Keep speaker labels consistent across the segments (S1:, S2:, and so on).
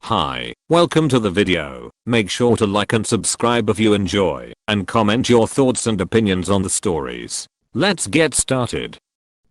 S1: Hi, welcome to the video. Make sure to like and subscribe if you enjoy, and comment your thoughts and opinions on the stories. Let's get started.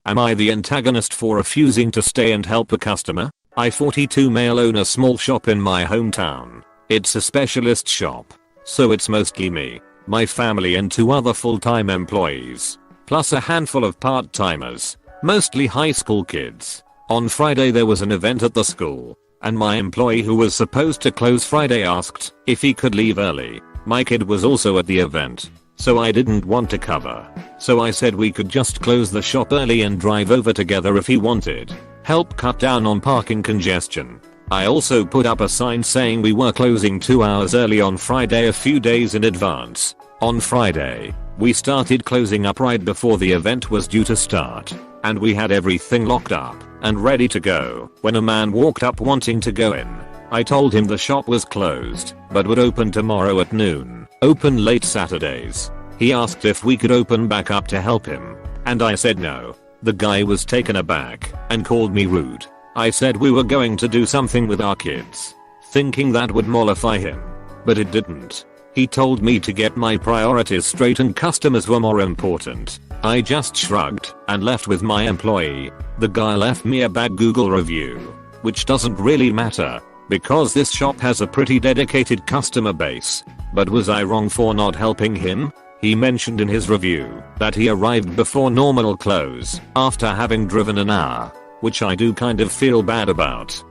S1: Am I the antagonist for refusing to stay and help a customer? I 42 male own a small shop in my hometown. It's a specialist shop, so it's mostly me, my family and 2 other full-time employees, plus a handful of part-timers, mostly high school kids. On Friday there was an event at the school, and my employee who was supposed to close Friday asked if he could leave early. My kid was also at the event, so I didn't want to cover. So I said we could just close the shop early and drive over together if he wanted. Help cut down on parking congestion. I also put up a sign saying we were closing 2 hours early on Friday a few days in advance. On Friday, we started closing up right before the event was due to start, and we had everything locked up and ready to go when a man walked up wanting to go in. I told him the shop was closed, but would open tomorrow at noon, open late Saturdays. He asked if we could open back up to help him, and I said no. The guy was taken aback and called me rude. I said we were going to do something with our kids, thinking that would mollify him, but it didn't. He told me to get my priorities straight and customers were more important. I just shrugged and left with my employee. The guy left me a bad Google review, which doesn't really matter because this shop has a pretty dedicated customer base. But was I wrong for not helping him? He mentioned in his review that he arrived before normal close after having driven an hour, which I do kind of feel bad about.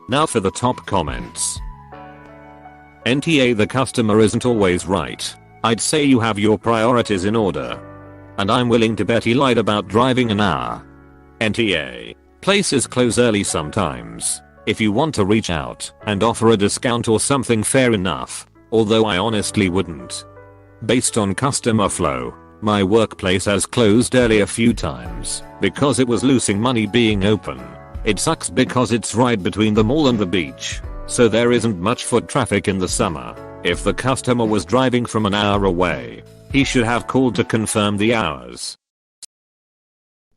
S1: Now for the top comments. NTA, the customer isn't always right. I'd say you have your priorities in order. And I'm willing to bet he lied about driving an hour. NTA, places close early sometimes. If you want to reach out and offer a discount or something, fair enough, although I honestly wouldn't. Based on customer flow, my workplace has closed early a few times because it was losing money being open. It sucks because it's right between the mall and the beach, so there isn't much foot traffic in the summer. If the customer was driving from an hour away, he should have called to confirm the hours.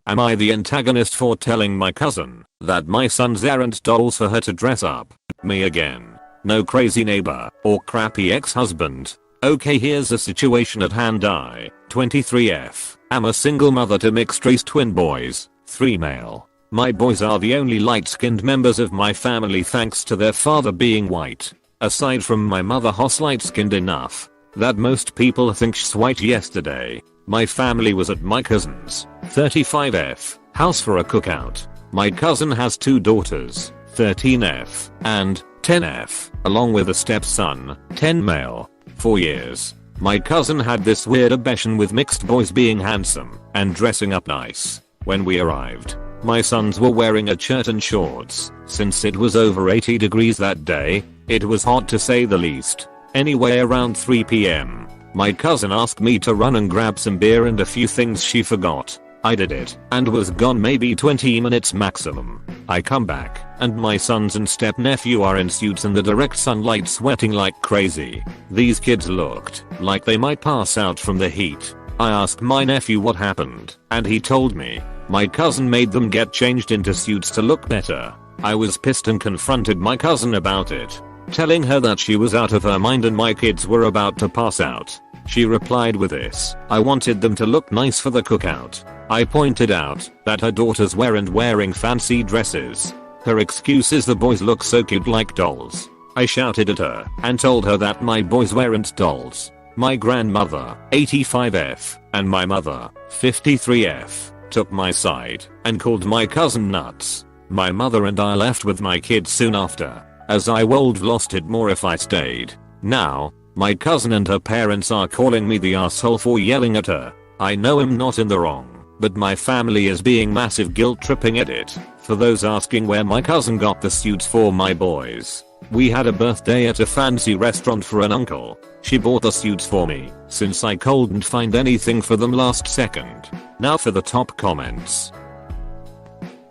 S1: Am I the antagonist for telling my cousin that my son's Arent dolls for her to dress up? Me again. No crazy neighbor or crappy ex-husband. Okay, here's the situation at hand. I, 23F, am a single mother to mixed-race twin boys, 3 male. My boys are the only light-skinned members of my family thanks to their father being white. Aside from my mother who's light-skinned enough that most people think she's white. Yesterday, my family was at my cousin's, 35F, house for a cookout. My cousin has 2 daughters, 13F and 10F, along with a stepson, 10 male. 4 years. My cousin had this weird obsession with mixed boys being handsome and dressing up nice. When we arrived, my sons were wearing a shirt and shorts. Since it was over 80 degrees that day, it was hot to say the least. Anyway, around 3 PM, my cousin asked me to run and grab some beer and a few things she forgot. I did it and was gone maybe 20 minutes maximum. I come back and my sons and step-nephew are in suits in the direct sunlight sweating like crazy. These kids looked like they might pass out from the heat. I asked my nephew what happened and he told me my cousin made them get changed into suits to look better. I was pissed and confronted my cousin about it, telling her that she was out of her mind and my kids were about to pass out. She replied with this: I wanted them to look nice for the cookout. I pointed out that her daughters weren't wearing fancy dresses. Her excuse is the boys look so cute like dolls. I shouted at her and told her that my boys weren't dolls. My grandmother, 85F, and my mother, 53F, took my side and called my cousin nuts. My mother and I left with my kids soon after, as I would have lost it more if I stayed. Now, my cousin and her parents are calling me the asshole for yelling at her. I know I'm not in the wrong, but my family is being massive guilt tripping at it. For those asking where my cousin got the suits for my boys, we had a birthday at a fancy restaurant for an uncle. She bought the suits for me since I couldn't find anything for them last second. Now for the top comments.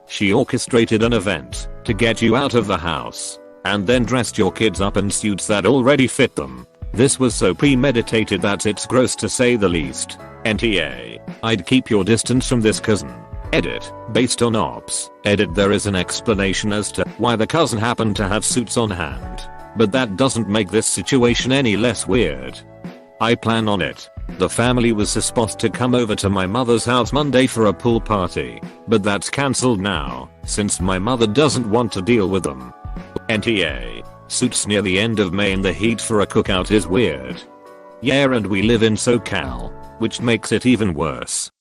S1: She orchestrated an event to get you out of the house and then dressed your kids up in suits that already fit them. This was so premeditated that it's gross to say the least. NTA, I'd keep your distance from this cousin. Edit, based on ops. Edit, there is an explanation as to why the cousin happened to have suits on hand. but that doesn't make this situation any less weird. I plan on it. The family was supposed to come over to my mother's house Monday for a pool party, but that's cancelled now, since my mother doesn't want to deal with them. NTA. Suits near the end of May and the heat for a cookout is weird. Yeah, and we live in SoCal, which makes it even worse.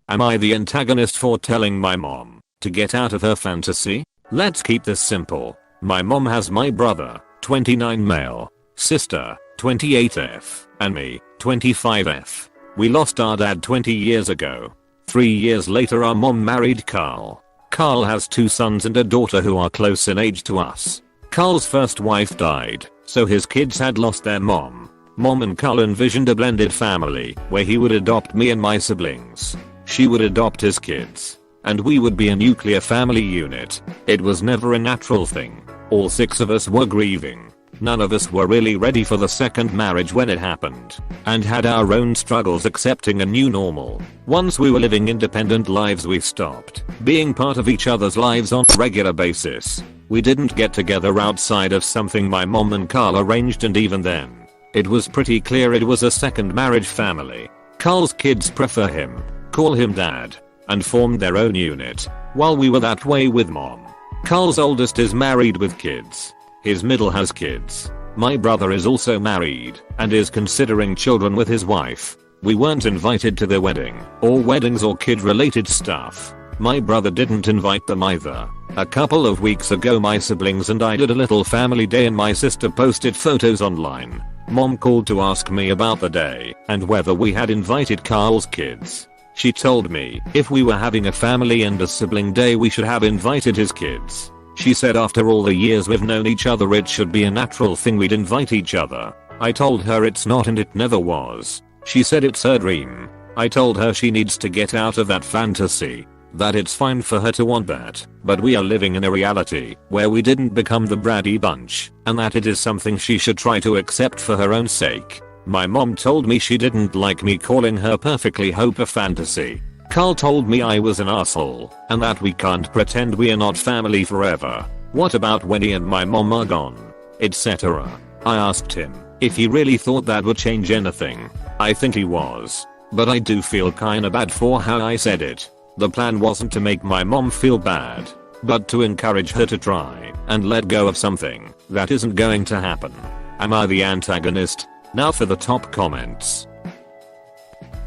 S1: Am I the antagonist for telling my mom to get out of her fantasy? Let's keep this simple. My mom has my brother, 29 male, sister, 28F, and me, 25F. We lost our dad 20 years ago. 3 years later our mom married Carl. Carl has 2 sons and a daughter who are close in age to us. Carl's first wife died, so his kids had lost their mom. Mom and Carl envisioned a blended family where he would adopt me and my siblings. She would adopt his kids, and we would be a nuclear family unit. It was never a natural thing. All 6 of us were grieving. None of us were really ready for the second marriage when it happened, and had our own struggles accepting a new normal. Once we were living independent lives, we stopped being part of each other's lives on a regular basis. We didn't get together outside of something my mom and Carl arranged, and even then, it was pretty clear it was a second marriage family. Carl's kids prefer him, call him dad, and formed their own unit, while we were that way with mom. Carl's oldest is married with kids. His middle has kids. My brother is also married and is considering children with his wife. We weren't invited to their wedding, or weddings or kid related stuff. My brother didn't invite them either. A couple of weeks ago my siblings and I did a little family day and my sister posted photos online. Mom called to ask me about the day and whether we had invited Carl's kids. She told me if we were having a family and a sibling day we should have invited his kids. She said after all the years we've known each other it should be a natural thing we'd invite each other. I told her it's not and it never was. She said it's her dream. I told her she needs to get out of that fantasy. That it's fine for her to want that, but we are living in a reality where we didn't become the bratty bunch, and that it is something she should try to accept for her own sake. My mom told me she didn't like me calling her perfectly hope a fantasy. Carl told me I was an asshole, and that we can't pretend we are not family forever. What about when he and my mom are gone? Etc. I asked him if he really thought that would change anything. I think he was, but I do feel kinda bad for how I said it. The plan wasn't to make my mom feel bad, but to encourage her to try and let go of something that isn't going to happen. Am I the antagonist? Now for the top comments.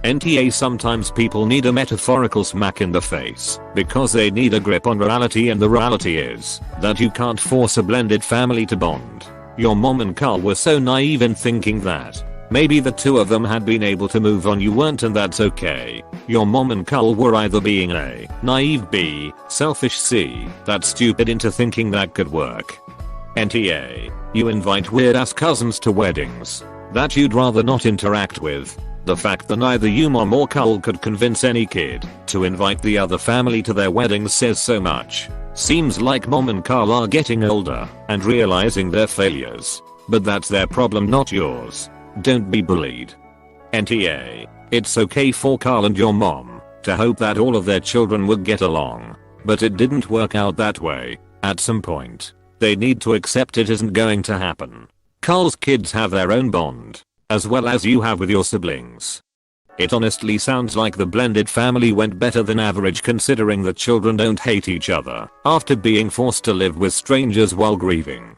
S1: NTA Sometimes people need a metaphorical smack in the face because they need a grip on reality, and the reality is that you can't force a blended family to bond. Your mom and Carl were so naive in thinking that maybe the two of them had been able to move on, you weren't, and that's okay. Your mom and Carl were either being A, naive, B, selfish, C, that stupid into thinking that could work. NTA, you invite weird ass cousins to weddings that you'd rather not interact with. The fact that neither you, mom, or Carl could convince any kid to invite the other family to their weddings says so much. Seems like mom and Carl are getting older and realizing their failures. But that's their problem, not yours. Don't be bullied. NTA, it's okay for Carl and your mom to hope that all of their children would get along, but it didn't work out that way. At some point, they need to accept it isn't going to happen. Carl's kids have their own bond, as well as you have with your siblings. It honestly sounds like the blended family went better than average, considering the children don't hate each other after being forced to live with strangers while grieving.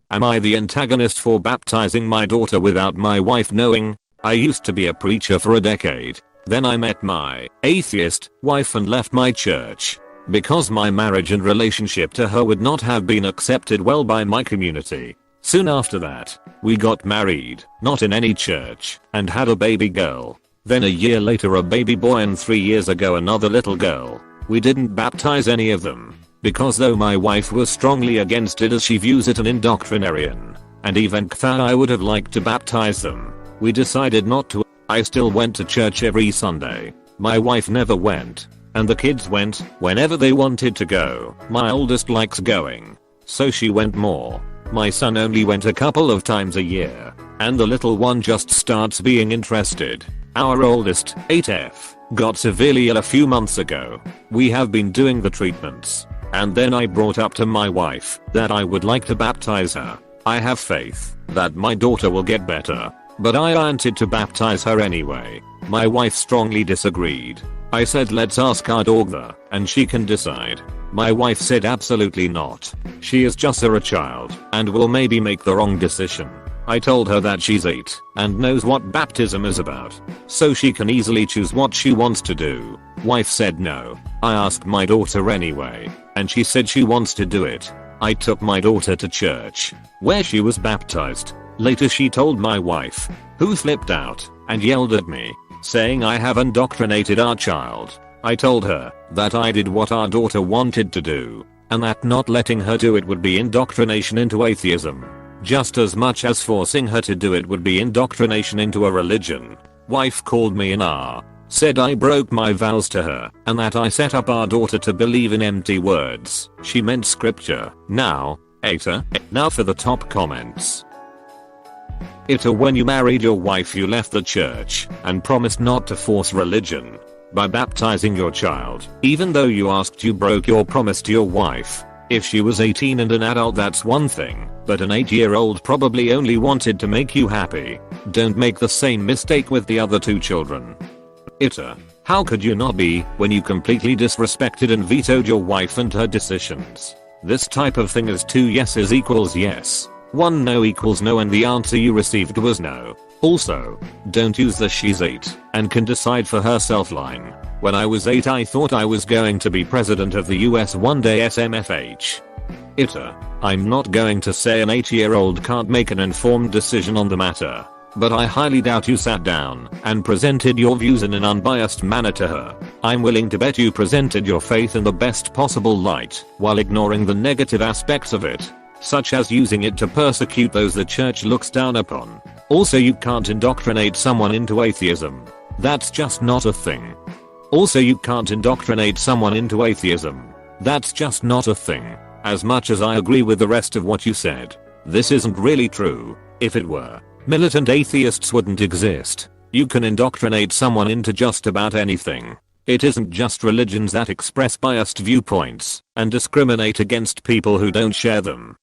S1: Am I the antagonist for baptizing my daughter without my wife knowing? I used to be a preacher for a decade. Then I met my atheist wife and left my church because my marriage and relationship to her would not have been accepted well by my community. Soon after that, we got married, not in any church, and had a baby girl. Then a year later a baby boy, and 3 years ago another little girl. We didn't baptize any of them, because though my wife was strongly against it as she views it an indoctrinarian, and even I would have liked to baptize them, we decided not to. I still went to church every Sunday. My wife never went, and the kids went whenever they wanted to go. My oldest likes going, so she went more. My son only went a couple of times a year, and the little one just starts being interested. Our oldest, 8F, got severely ill a few months ago. We have been doing the treatments, And then I brought up to my wife that I would like to baptize her. I have faith that my daughter will get better, but I wanted to baptize her anyway. My wife strongly disagreed. I said let's ask our daughter and she can decide. My wife said absolutely not. She is just a child and will maybe make the wrong decision. I told her that she's 8 and knows what baptism is about, so she can easily choose what she wants to do. Wife said no. I asked my daughter anyway, and she said she wants to do it. I took my daughter to church, where she was baptized. Later she told my wife, who flipped out and yelled at me, saying I have indoctrinated our child. I told her that I did what our daughter wanted to do, and that not letting her do it would be indoctrination into atheism, just as much as forcing her to do it would be indoctrination into a religion. Wife called me an R, said I broke my vows to her, and that I set up our daughter to believe in empty words. She meant scripture. Now, AITA. Now for the top comments. AITA, when you married your wife you left the church and promised not to force religion by baptizing your child. Even though you asked, you broke your promise to your wife. If she was 18 and an adult that's one thing, but an 8-year-old probably only wanted to make you happy. Don't make the same mistake with the other 2 children. AITA, how could you not be when you completely disrespected and vetoed your wife and her decisions? This type of thing is 2 yeses equals yes, 1 no equals no, and the answer you received was no. Also, don't use the she's 8 and can decide for herself line. When I was 8 I thought I was going to be president of the US one day SMFH. AITA, I'm not going to say an 8-year-old can't make an informed decision on the matter, but I highly doubt you sat down and presented your views in an unbiased manner to her. I'm willing to bet you presented your faith in the best possible light while ignoring the negative aspects of it, such as using it to persecute those the church looks down upon. Also, you can't indoctrinate someone into atheism. That's just not a thing. Also, you can't indoctrinate someone into atheism. That's just not a thing. As much as I agree with the rest of what you said, this isn't really true. If it were, militant atheists wouldn't exist. You can indoctrinate someone into just about anything. It isn't just religions that express biased viewpoints and discriminate against people who don't share them.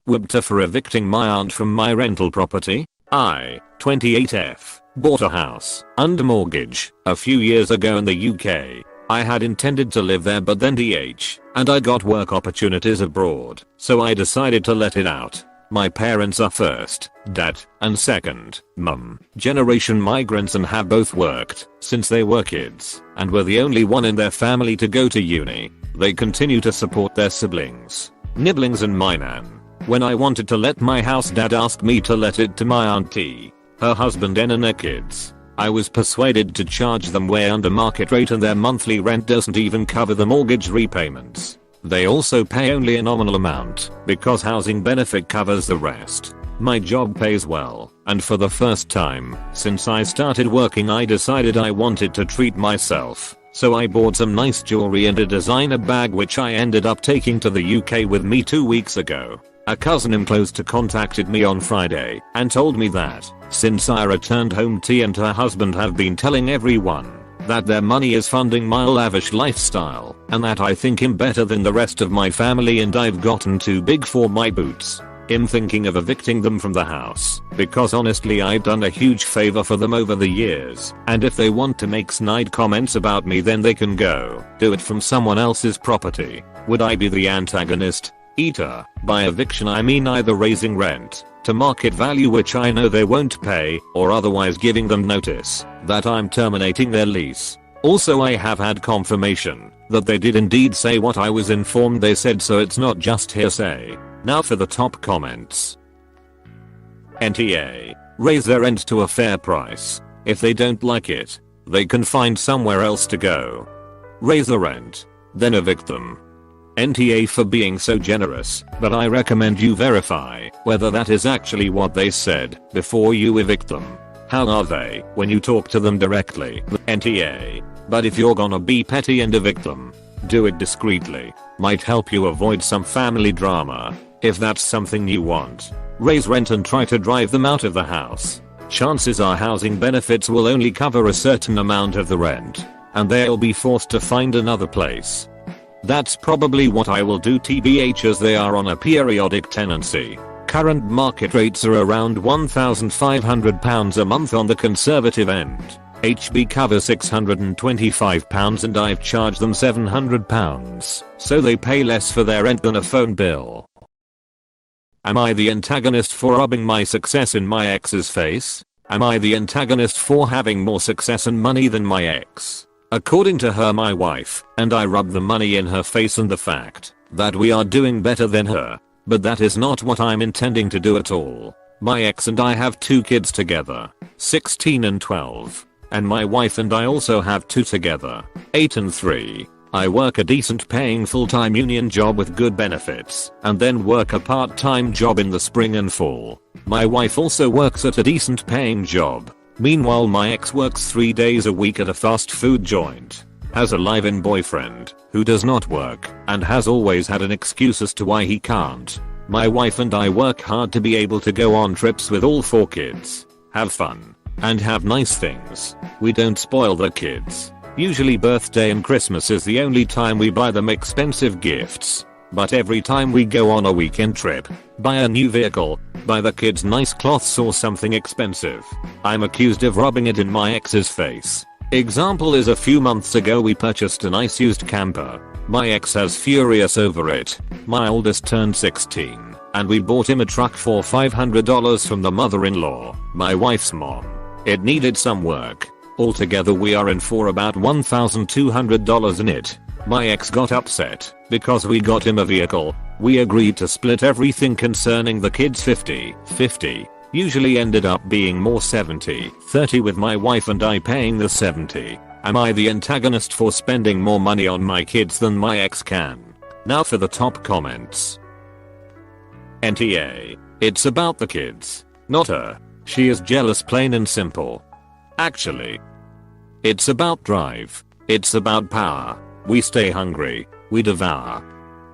S1: Wibta, for evicting my aunt from my rental property. I, 28F, bought a house under mortgage a few years ago in the UK. I had intended to live there, but then DH, and I got work opportunities abroad, so I decided to let it out. My parents are first, dad, and second, mum, generation migrants and have both worked since they were kids and were the only one in their family to go to uni. They continue to support their siblings, nibblings, and my nan. When I wanted to let my house, dad asked me to let it to my auntie, her husband, and their kids. I was persuaded to charge them way under market rate, and their monthly rent doesn't even cover the mortgage repayments. They also pay only a nominal amount because housing benefit covers the rest. My job pays well, and for the first time since I started working I decided I wanted to treat myself. So I bought some nice jewelry and a designer bag, which I ended up taking to the UK with me 2 weeks ago. A cousin in close to contacted me on Friday and told me that since I returned home, T and her husband have been telling everyone that their money is funding my lavish lifestyle and that I think him better than the rest of my family and I've gotten too big for my boots. I'm thinking of evicting them from the house because honestly I've done a huge favor for them over the years, and if they want to make snide comments about me then they can go do it from someone else's property. Would I be the antagonist? AITA, by eviction I mean either raising rent to market value, which I know they won't pay, or otherwise giving them notice that I'm terminating their lease. Also, I have had confirmation that they did indeed say what I was informed they said, so it's not just hearsay. Now for the top comments. NTA, raise their rent to a fair price. If they don't like it, they can find somewhere else to go. Raise the rent, then evict them. NTA for being so generous, but I recommend you verify whether that is actually what they said before you evict them. How are they when you talk to them directly? NTA. But if you're gonna be petty and evict them, do it discreetly. Might help you avoid some family drama. If that's something you want, raise rent and try to drive them out of the house. Chances are housing benefits will only cover a certain amount of the rent, and they'll be forced to find another place. That's probably what I will do tbh, as they are on a periodic tenancy. Current market rates are around £1,500 a month on the conservative end. HB cover £625 and I've charged them £700, so they pay less for their rent than a phone bill. Am I the antagonist for rubbing my success in my ex's face? Am I the antagonist for having more success and money than my ex? According to her, my wife, and I rub the money in her face and the fact that we are doing better than her. But that is not what I'm intending to do at all. My ex and I have 2 kids together, 16 and 12. And my wife and I also have 2 together, 8 and 3. I work a decent paying full-time union job with good benefits, and then work a part-time job in the spring and fall. My wife also works at a decent paying job. Meanwhile, my ex works 3 days a week at a fast food joint, has a live-in boyfriend who does not work, and has always had an excuse as to why he can't. My wife and I work hard to be able to go on trips with all 4 kids, have fun, and have nice things. We don't spoil the kids. Usually birthday and Christmas is the only time we buy them expensive gifts. But every time we go on a weekend trip, buy a new vehicle, buy the kids nice clothes or something expensive, I'm accused of rubbing it in my ex's face. Example is a few months ago we purchased a nice used camper. My ex was furious over it. My oldest turned 16, and we bought him a truck for $500 from the mother-in-law, my wife's mom. It needed some work. Altogether we are in for about $1,200 in it. My ex got upset because we got him a vehicle. We agreed to split everything concerning the kids 50-50. Usually ended up being more 70-30 with my wife and I paying the 70. Am I the antagonist for spending more money on my kids than my ex can? Now for the top comments. NTA. It's about the kids, not her. She is jealous, plain and simple. Actually, it's about drive. It's about power. We stay hungry. We devour.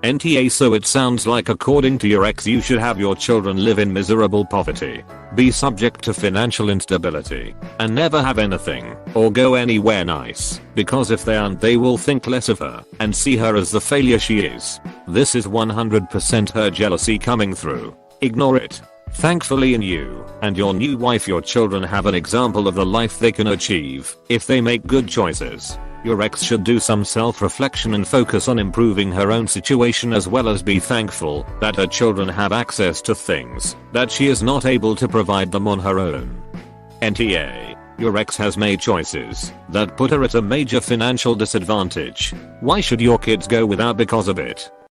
S1: NTA. So it sounds like according to your ex you should have your children live in miserable poverty, be subject to financial instability, and never have anything or go anywhere nice, because if they aren't they will think less of her and see her as the failure she is. This is 100% her jealousy coming through. Ignore it. Thankfully in you and your new wife your children have an example of the life they can achieve if they make good choices. Your ex should do some self-reflection and focus on improving her own situation, as well as be thankful that her children have access to things that she is not able to provide them on her own. NTA. Your ex has made choices that put her at a major financial disadvantage. Why should your kids go without because of it?